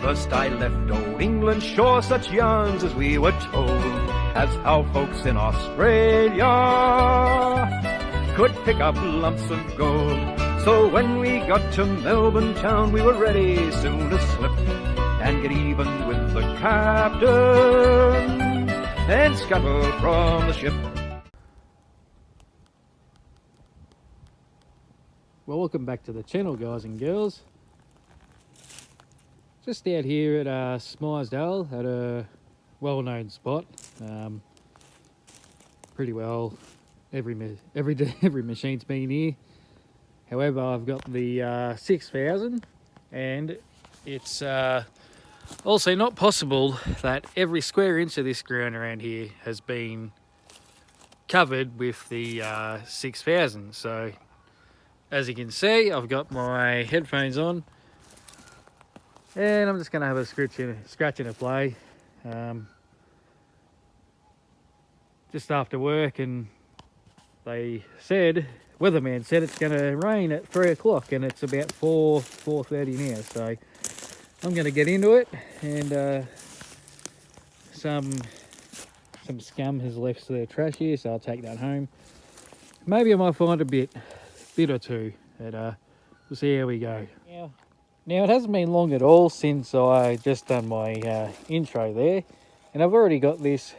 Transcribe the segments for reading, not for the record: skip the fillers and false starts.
first I left old England shore, such yarns as we were told, as how folks in Australia could pick up lumps of gold. So when we got to Melbourne town, we were ready soon to slip and get even with the captain and scuttle from the ship. Well, welcome back to the channel, guys and girls. Just out here at Smearsdale at a well-known spot. Pretty well every machine's been here. However, I've got the 6000, and it's also not possible that every square inch of this ground around here has been covered with the 6000. So as you can see, I've got my headphones on and I'm just going to have a scratch and a play just after work, and they said, weatherman said it's going to rain at 3 o'clock and it's about 4:30 now, so I'm going to get into it. And some scum has left the trash here, so I'll take that home. Maybe I might find a bit or two, but we'll see how we go. Now it hasn't been long at all since I just done my intro there, and I've already got this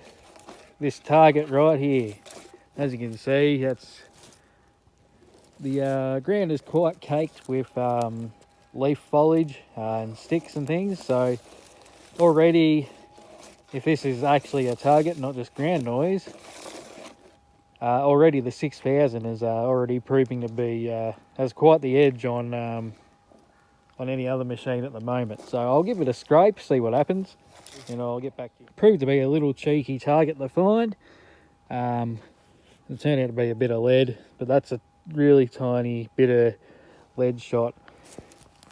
target right here. As you can see, that's the ground is quite caked with leaf foliage and sticks and things, so already, if this is actually a target, not just ground noise, already the 6000 is already proving to be has quite the edge on any other machine at the moment. So I'll give it a scrape, see what happens, and I'll get back to you. Proved to be a little cheeky target to find. It turned out to be a bit of lead, but that's a really tiny bit of lead shot.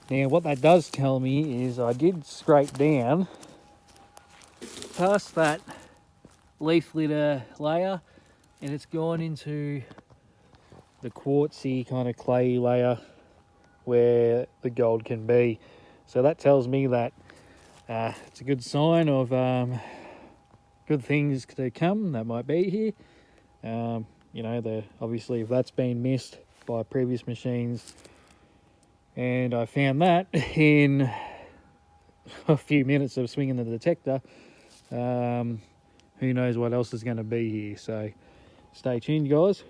Now what that does tell me is I did scrape down past that leaf litter layer, and it's gone into the quartzy kind of clay layer where the gold can be. So that tells me that it's a good sign of good things to come that might be here. You know, obviously if that's been missed by previous machines, and I found that in a few minutes of swinging the detector, who knows what else is going to be here. So stay tuned, guys.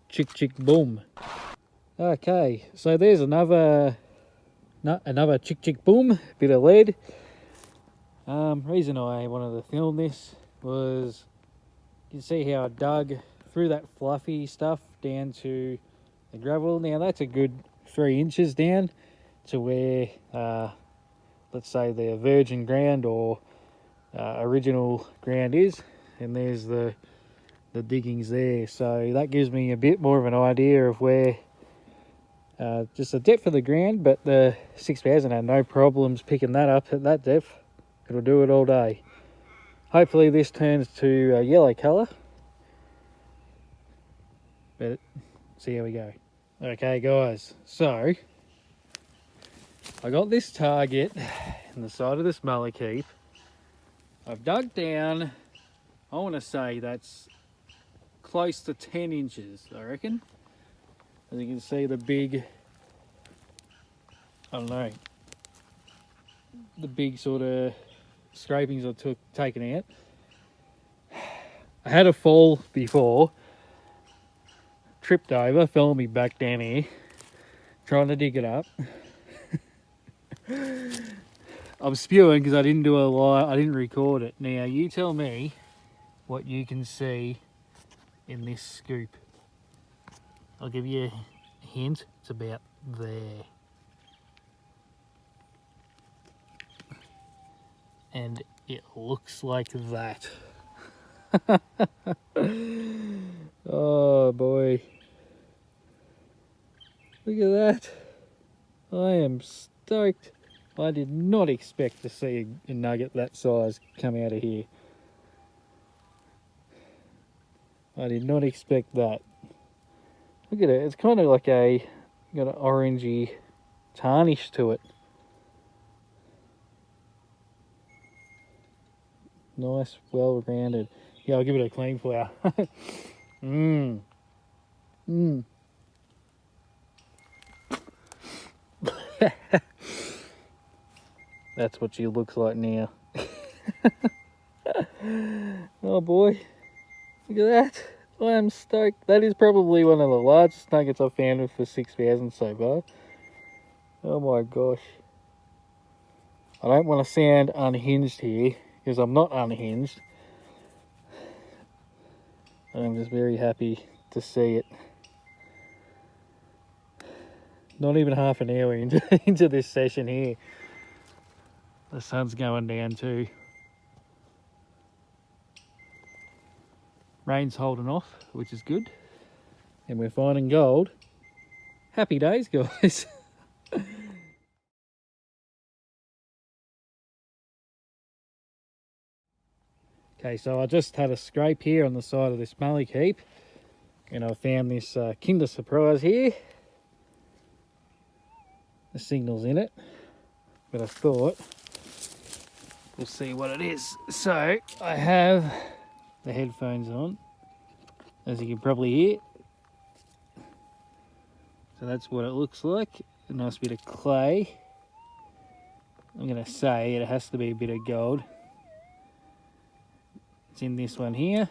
Chick chick boom. Okay, so there's another chick chick boom bit of lead. Reason I wanted to film this was, you can see how I dug through that fluffy stuff down to the gravel. Now that's a good 3 inches down to where let's say the virgin ground or original ground is, and there's the diggings there. So that gives me a bit more of an idea of where just the depth of the ground, but the 6000 had no problems picking that up at that depth. It'll do it all day. Hopefully this turns to a yellow colour, but see how we go. Okay guys, so I got this target in the side of this mullock heap. I've dug down, I want to say that's close to 10 inches, I reckon. As you can see, the big, I don't know, the big sort of scrapings I taken out. I had a fall before, tripped over, fell on me back down here, trying to dig it up. I'm spewing because I didn't do I didn't record it. Now you tell me what you can see in this scoop. I'll give you a hint, it's about there. And it looks like that. Oh boy. Look at that. I am stoked. I did not expect to see a nugget that size come out of here. I did not expect that. Look at it, it's kind of like got an orangey tarnish to it. nice, well rounded. Yeah, I'll give it a clean for you. That's what she looks like now. Oh boy, look at that. I am stoked. That is probably one of the largest nuggets I've found for 6,000 so far. Oh my gosh. I don't want to sound unhinged here, because I'm not unhinged. I'm just very happy to see it. Not even half an hour into this session here. The sun's going down too. Rain's holding off, which is good. And we're finding gold. Happy days, guys. Okay, so I just had a scrape here on the side of this Mully heap. And I found this Kinder Surprise here. The signal's in it. But I thought, we'll see what it is. So, I have the headphones on, as you can probably hear. So that's what it looks like. A nice bit of clay. I'm going to say it has to be a bit of gold. It's in this one here.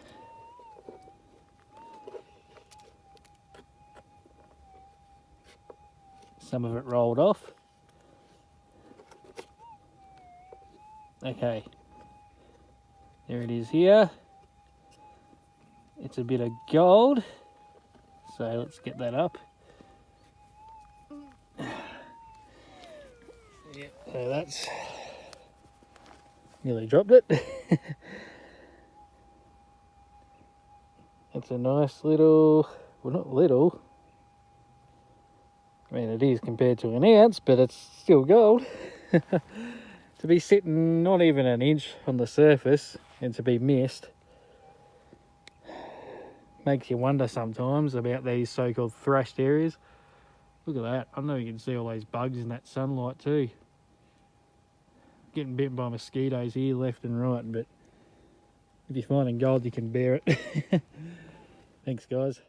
Some of it rolled off. Okay. There it is here. It's a bit of gold. So let's get that up. Yeah, so that's nearly dropped it. It's a nice little, well, not little. I mean, it is compared to an ounce, but it's still gold. To be sitting not even an inch on the surface and to be missed makes you wonder sometimes about these so-called thrashed areas. Look at that. I know you can see all those bugs in that sunlight too. Getting bitten by mosquitoes here left and right, but if you're finding gold, you can bear it. Thanks, guys.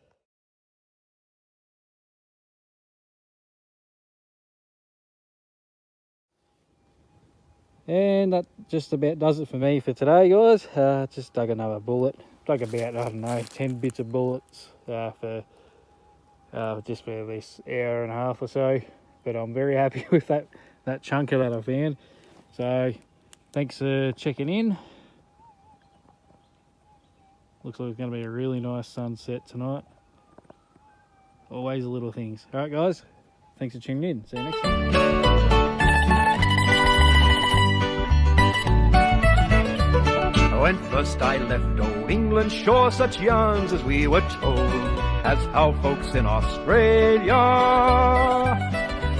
And that just about does it for me for today, guys. Just dug another bullet. Dug about, I don't know, 10 bits of bullets for just for this hour and a half or so. But I'm very happy with that chunker that I found. So thanks for checking in. Looks like it's going to be a really nice sunset tonight. Always the little things. All right, guys. Thanks for tuning in. See you next time. When first I left old England, sure such yarns as we were told, as how folks in Australia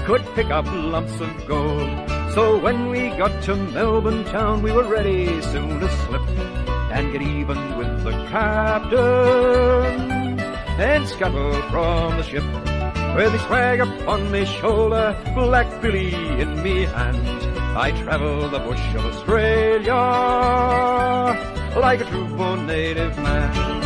could pick up lumps of gold. So when we got to Melbourne town, we were ready soon to slip and get even with the captain and scuttle from the ship. With me swag upon me shoulder, Black Billy in me hand, I travel the bush of Australia like a true born native man.